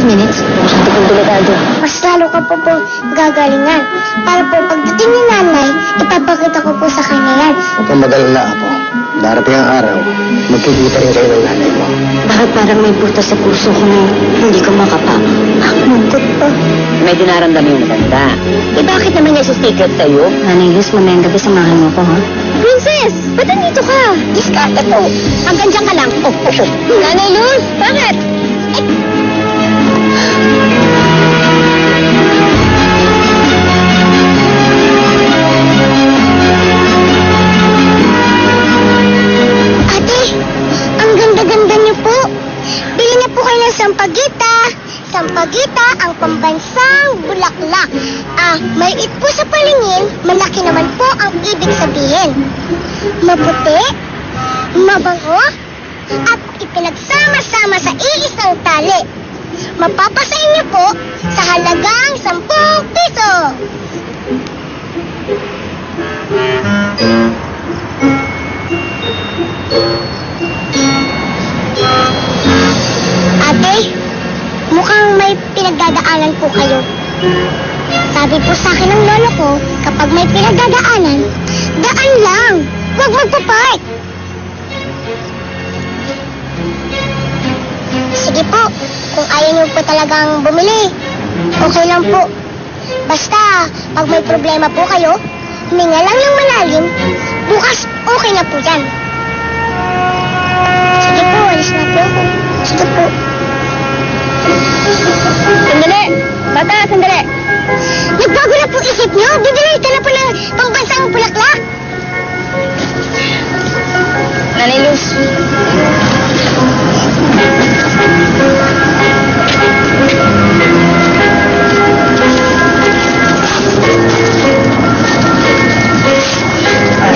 minutes. Masyado pong delikado. Mas lalo ka po gagalingan. Para po pagdating ni nanay, ipapakita ko po sa kanya yan. Huwag kang mag-alala, Apo. Darating ang araw, magkikita rin kayo ng nanay mo. Bakit parang may butas sa puso ko na hindi ko makapa? Mungkot po. May dinaramdam yung maganda. Eh bakit naman niya si Secret sa'yo? Nanay Luz, mamayang gabi samahan mo ko, ha? Princess, ba't nandito ka? Diskarte po. Hanggang dyan ka lang. Nanay Luz, bakit? Ate, ang ganda-ganda niyo po. Bili na po kayo ng sampagita. Sampagita ang pambansang bulaklak. Maliit po sa palingin, malaki naman po ang ibig sabihin. Maputi, mabango, at ipinagsama-sama sa iisang tali. Mapapasain niyo po sa halagang 10 piso. Ate, mukhang may pinagdadaanan po kayo. Sabi po sa akin ng lolo ko, kapag may pinagdadaanan, daan lang. Huwag magpapark. Sige po, kung ayaw niyo po talagang bumili, okay lang po. Basta, pag may problema po kayo, huminga lang ng malalim, bukas okay na po yan. Sige po, alis na po ako. Sige po. Sandali! Bata, sandali! Nagbago na po isip niyo? Bibili ka na po ng pambansang bulaklak? Nanay Luz.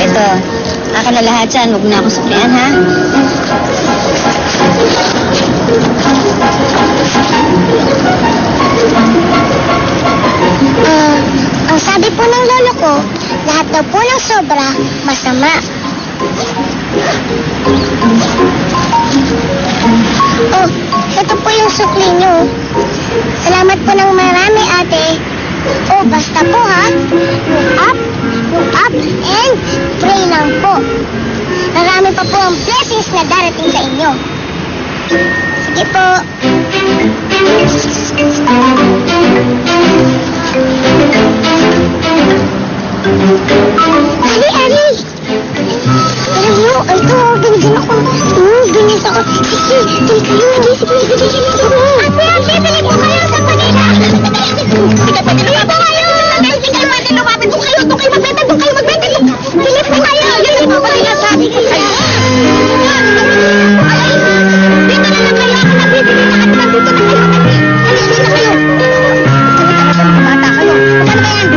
Ito, akin na lahat yan. Huwag mo na akong suklian, ha? Ang sabi po ng lolo ko, lahat daw po ng sobra, masama. Oh, ito po yung sukli nyo. Salamat po ng marami, ate. Oh, basta po ha. Yung up, and pray lang po. Marami pa po ang blessings na darating sa inyo. Sige po. Ali! Alam mo, ito, ganyan ako. Ganyan ako. Sige, Ate, bili po kayo sa Manila. Sige, bili po kayo. Sige, pwede lumapit po kayo. Doon kayo magbenta. Bili po kayo. Bili po kayo. Sabi ko kayo. Dito na lang kayo. Ako nabibili na kayo. Dito na kayo. Alis na kayo. Bata kayo. Ano ba yan?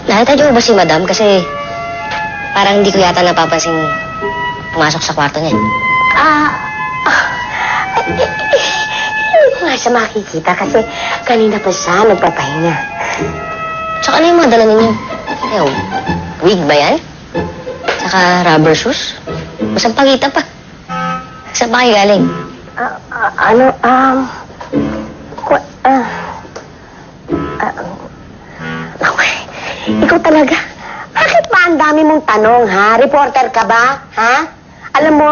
Nakita niyo ba si Madam? Kasi parang hindi ko yata napapansin pumasok sa kwarto niya. Hindi ko nga siya makikita kasi kanina pa siya nagpapahinga. Tsaka ano yung mga dala ninyo? Ayaw, wig ba yan? Tsaka rubber shoes? Masang pagita pa. Saan ba kayo galing? Ikaw talaga. Bakit ba ang dami mong tanong, ha? Reporter ka ba, ha? Alam mo,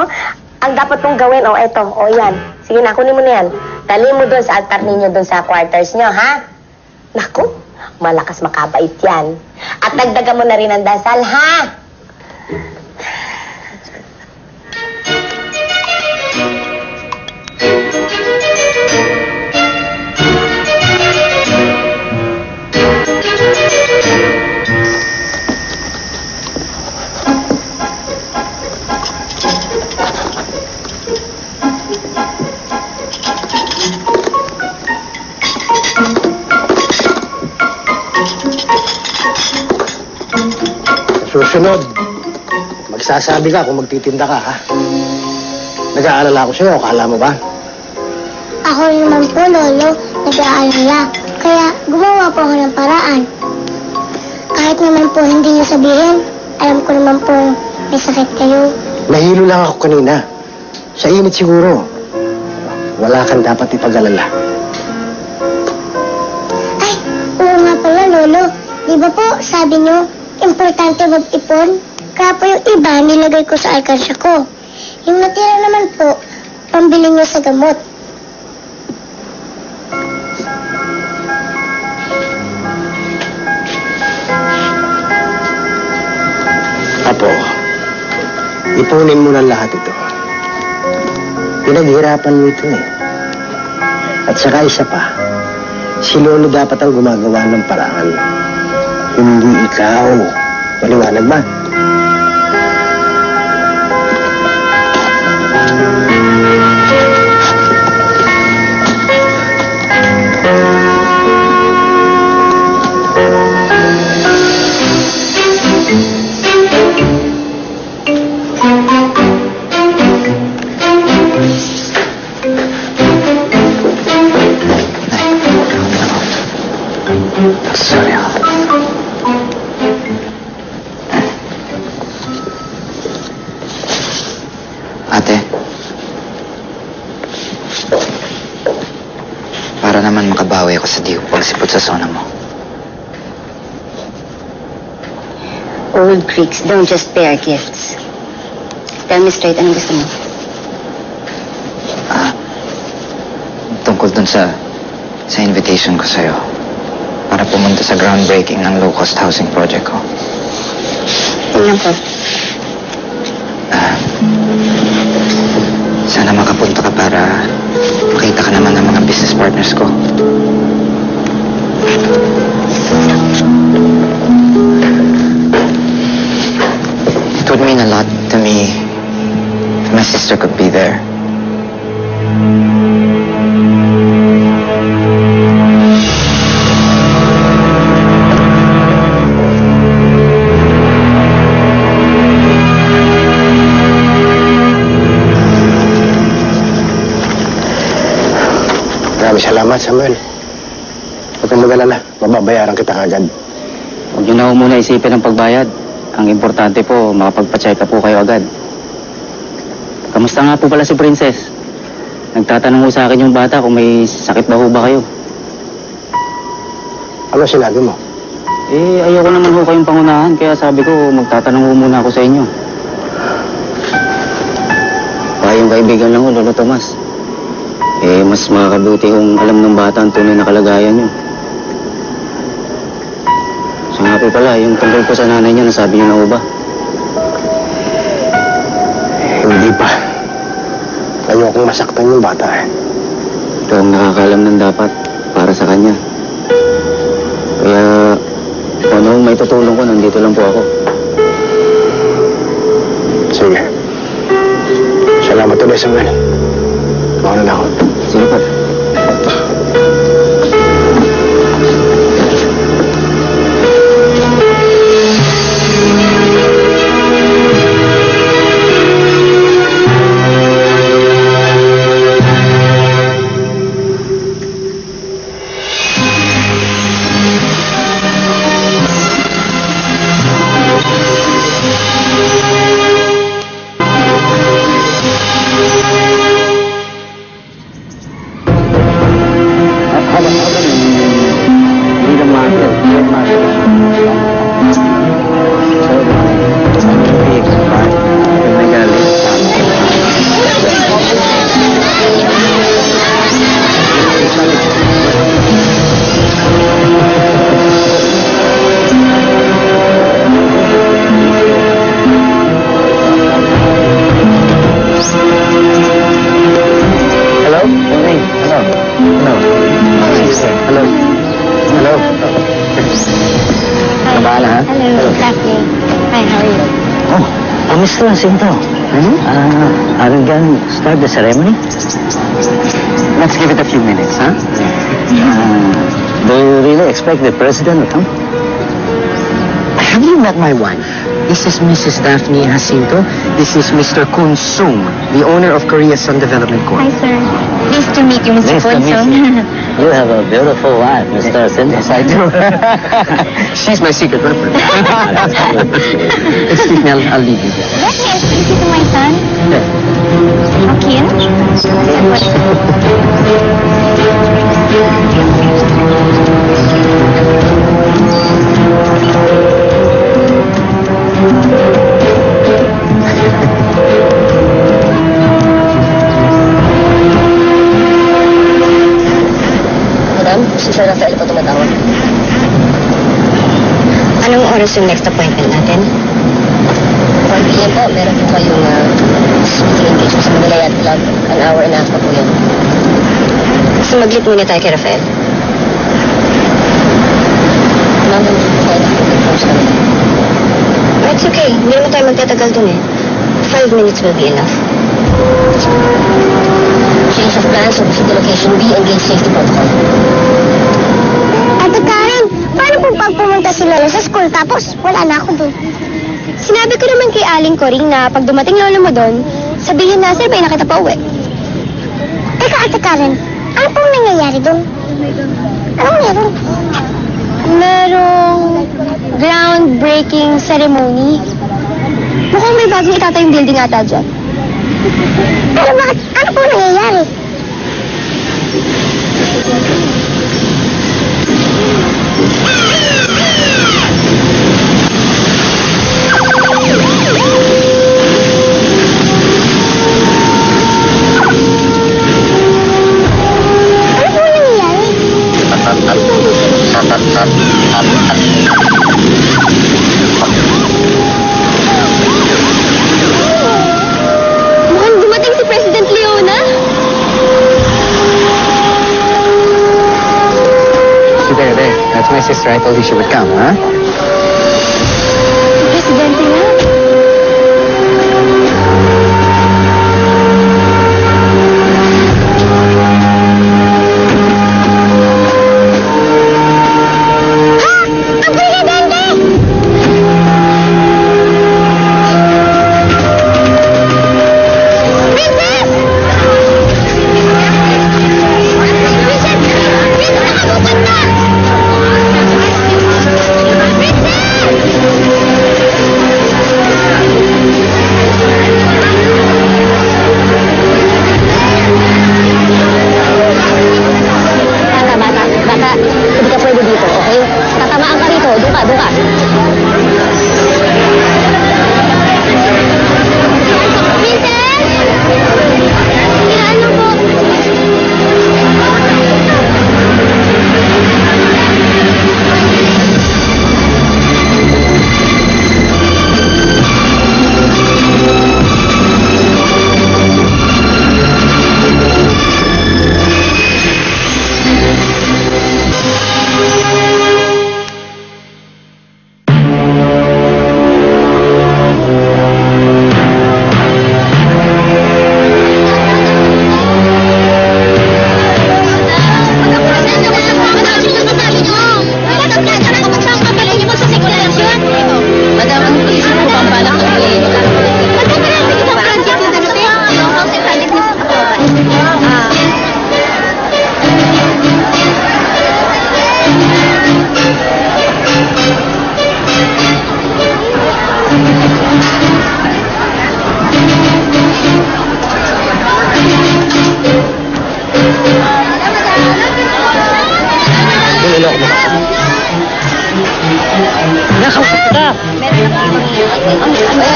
ang dapat mong gawin, eto, yan. Sige na, kunin mo na yan. Dali mo doon sa altar ninyo, doon sa quarters nyo, ha? Naku, malakas makabait yan. At dagdagan mo na rin ang dasal, ha? Susunod, Nagsasabi ka kung magtitinda ka, ha? Nag-aalala ako sa'yo, akala mo ba? Ako rin naman po, Lolo, nag-aalala. Kaya gumawa po ako ng paraan. Kahit naman po hindi niyo sabihin, alam ko naman po may sakit kayo. Nahilo lang ako kanina. Sa init siguro. Wala kang dapat ipag-alala. Ay, oo nga pala, Lolo. Di ba po, sabi niyo, importante mag-ipon? Kaya po yung iba nilagay ko sa alkansya ko. Yung natira naman po, pambili niyo sa gamot. Apo, ipunin mo na lahat ito. Pinaghirapan mo ito eh. At saka isa pa, si Lolo dapat ang gumagawa ng paraan. Hindi ikaw. Maliwanag ba? Sorry. Ate, para naman makabawi ako sa di pagsipot sa sona mo. Old creeks don't just bear gifts. Tell me straight, anong gusto mo? Tungkol dun sa invitation ko sa'yo para pumunta sa groundbreaking ng low-cost housing project ko. Tingnan ko. Sana makapunta ka para makita ka naman ng mga business partners ko. It would mean a lot to me if my sister could be there. Maraming salamat, Samuel. Huwag kang mag-alala. Mababayaran kita agad. Huwag niyo na ho muna isipin ang pagbayad. Ang importante po, makapagpa-check up po kayo agad. Kamusta nga po pala si Princess? Nagtatanong ho sa akin yung bata kung may sakit na ho ba kayo. Ano sinabi mo? Eh, ayoko naman ho kayong pangunahan, kaya sabi ko, magtatanong ho muna ako sa inyo. Baka yung kaibigan lang ho, Lolo Tomas. Eh, mas makakabuti kung alam ng bata ang tunay na kalagayan niyo. So nga po pala, yung tungkol po sa nanay niya, nasabi niyo na ho ba? Hindi pa. Ayokong masaktan yung bata eh. Ito ang nakakalam ng dapat para sa kanya. Kaya, kung ano may tutulong ko, nandito lang po ako. Sige. Salamat ulit, Samuel. Mauna na ako. Sige pa. Mr. Jacinto, are we going to start the ceremony? Let's give it a few minutes, huh? Do you really expect the president to come? Have you met my wife? This is Mrs. Daphne Jacinto. This is Mr. Kun Sung, the owner of Korea Sun Development Corp. Hi, sir. Nice to meet you, Mr. Nice to meet Consong. you have a beautiful wife, Mr. Cindy. Yes, I do. She's my secret weapon. Excuse me, I'll leave you. Let me introduce you to my son, Joaquin. Madam, si Sir Rafael po tumatawag. Anong oras yung next appointment natin? 4 p.m. po. Meron po kayong speaking engagement sa Manila Yacht Club. An hour and a half pa po yun. So mag-meet muna tayo kay Rafael. Ma'am, Rafael, approach kami. It's okay. Hindi naman tayo magtatagal dun eh. 5 minutes will be enough. Change of plans will visit the location. Be engaged safety protocol. Ate Karen, paano po pag pumunta si Lola sa school tapos wala na ako doon? Sinabi ko naman kay Aling Coring na pag dumating Lola mo doon, sabihin na, sir, na kita pa uwi. Teka, Ate Karen, ano pong nangyayari doon? Anong meron? Merong groundbreaking ceremony. Mukhang may bagong itatayong building ata dyan. Pero bakit? Ano pong nangyayari? Mukhang dumating si President Leona. See, there. That's my sister. I told you she would come, huh? Presidente nga. Ang Presidente! Princess! Princess! Dito ka pupunta! Baka, hindi ka pwede dito, okay? Tatamaan ka rito. Doon ka. Princess! Ano po?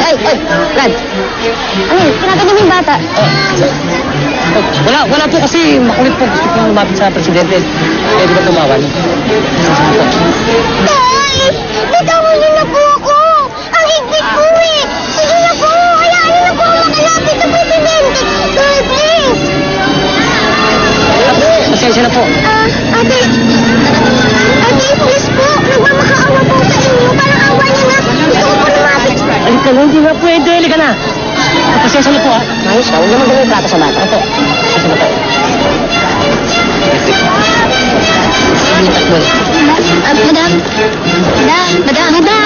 Ay, Brad. Ano yun? Tinatanong mo yung bata. Wala po kasi makulit po. Gusto ko lumapit sa presidente. Pwede ba tumawan? Tay! Bitawan niyo na po ako! Ang higpit po eh! Sige na po! Hayaan niyo na po ako makalapit sa presidente! Tay, please! Pasensya na po. Ate! Ate, please po! Nagmamakaawa po sa inyo! Parang awa niyo na! Gusto ko po lumapit! Alin ka na, hindi na pwede. Halika na. Pasensya na po, ha? Ayos ka, huwag naman ganun yung plato sa bata. Opo. Pasensya na po. Madam! Madam! Madam! Madam!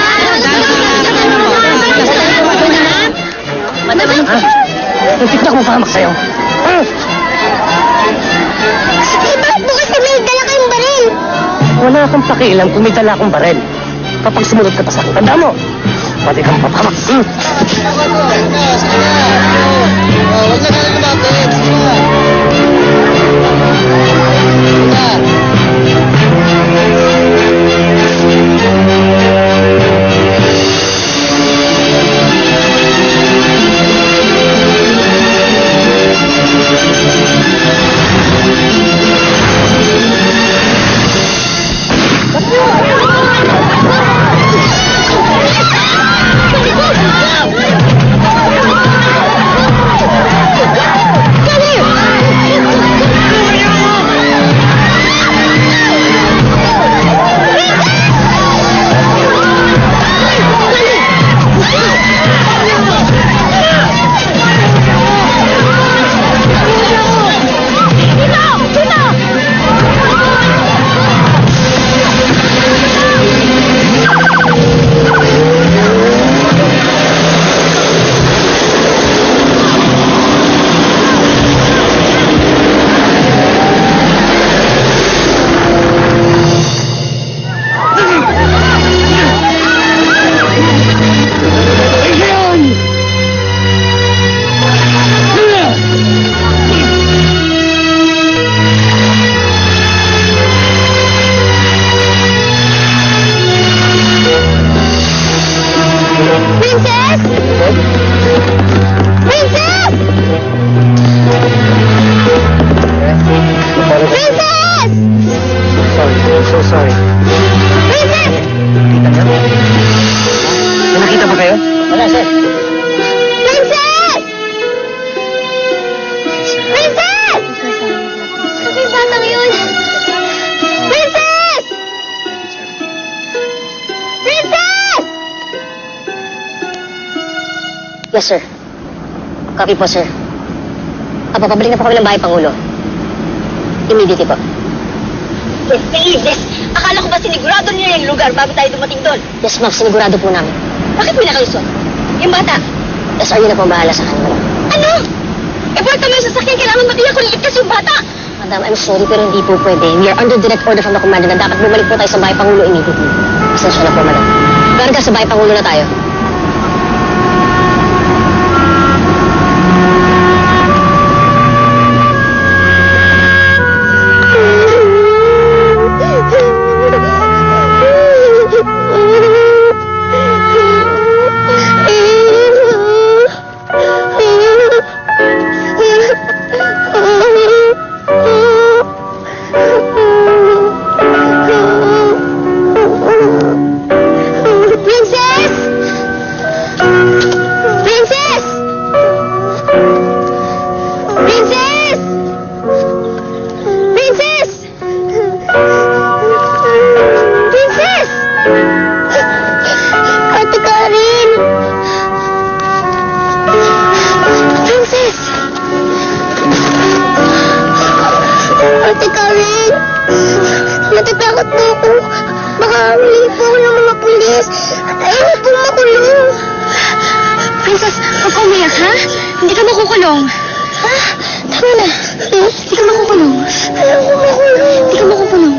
akong mapahamak sa'yo. Eh, bakit po kasi may dala kayong baril? Wala akong pakialam kung may dala akong barel. Kapag sumunod ka pa sa akin, tanda mo, pwede kang mapahamak. Yes, sir. Copy po, sir. Papabalik na po kami ng bahay, Pangulo. Immediately po. Yes. Akala ko ba sinigurado niyo yung lugar bago tayo dumating doon? Yes, ma'am. Sinigurado po namin. Bakit may nakalusot? Yung bata? Yes, sir. Yun na po bahala sa kanya, madam. Ano? Eh, porta mo yung sasakyan, kailangan matiyak kung ligtas yung bata. Madam, I'm sorry, pero hindi po pwede. We are under direct order from the commander na dapat bumalik po tayo sa bahay, Pangulo immediately. Pasensya na po, madam. Garga, sa bahay, Pangulo na tayo. Natatakot po ako. Baka huli po ako ng mga pulis. Ayaw po makulong. Princess, huwag ka umiyak, ha? Hindi ka makukulong. Ha? Tama na. Hindi ka makukulong. Ayaw ko makulong. Hindi ka makukulong.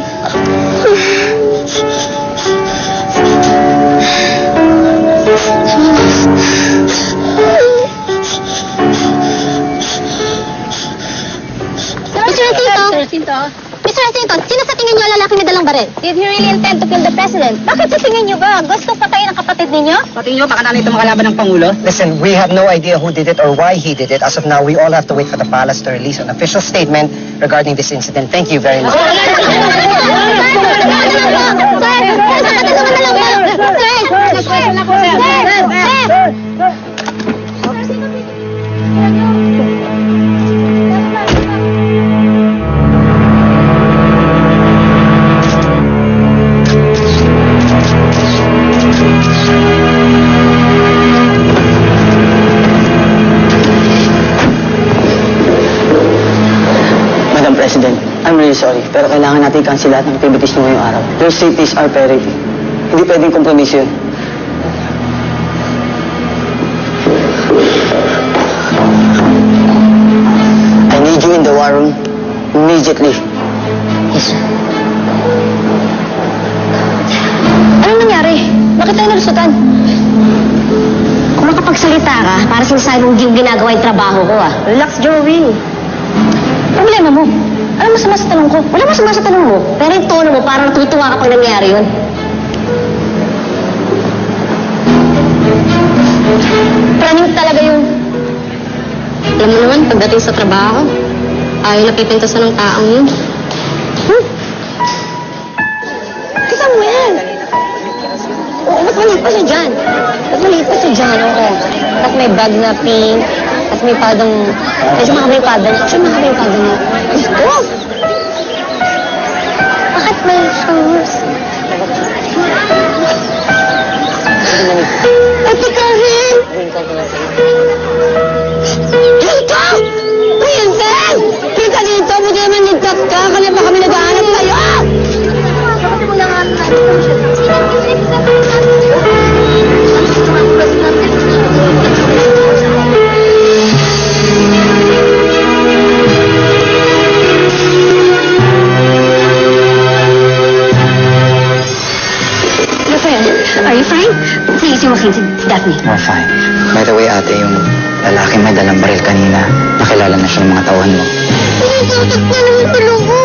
Mr. Jacinto, sino sa tingin niyo ang lalaki na dalang baril? Did he really intend to kill the president? Bakit sa tingin niyo ba? Gusto patayin ang kapatid ninyo? Pati nyo, baka nanay ito makalaban ng Pangulo. Listen, we have no idea who did it or why he did it. As of now, we all have to wait for the palace to release an official statement regarding this incident. Thank you very much. Madam President, I'm really sorry, pero kailangan natin i-cancel lahat ng activities nyo ngayong araw. Your safety is our priority. Hindi pwedeng kompromiso yun. immediately. Yes, sir. Anong nangyari? Bakit tayo nalusutan? Kung makapagsalita ka, para sinasabi mong ginagawa yung trabaho ko, ah. Relax, Joey. Problema mo. Ano masama sa tanong ko? Wala masama sa tanong mo. Pero yung tono mo, parang natutuwa ka pag nangyari yun. Praning talaga yun. Alam mo naman, pagdating sa trabaho, ayaw napipintasan ng taong yun. Kita mo yan. Oo, ba't maliit pa siya dyan? Ba't maliit pa siya dyan? Oo. Tapos may bag na pink. Tapos may padang... Medyo mahaba yung padang. Actually, mahaba yung padang niya. Gusto! Bakit may shoes? Ate Karen! Dito! Princess! Dito dito! Buti naman nagtat ka! Kaya pa kami naghahanap sa'yo! Rafael, are you fine? Please, yung akin si Daphne. We're fine. By the way, ate, yung lalaki may dalang baril kanina, nakilala na siya ng mga tauhan mo. Pinagtutok na naman tulong ko.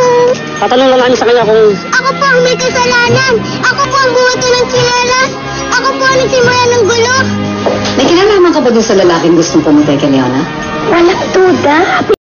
Tatanong lang namin sa kanya kung Ako po ang may kasalanan. Ako po ang bumato ng tsinelas. Ako po ang nagsimula ng gulo. May kinalaman ka ba dun sa lalaking gustong pumatay kay Leona? Walang duda.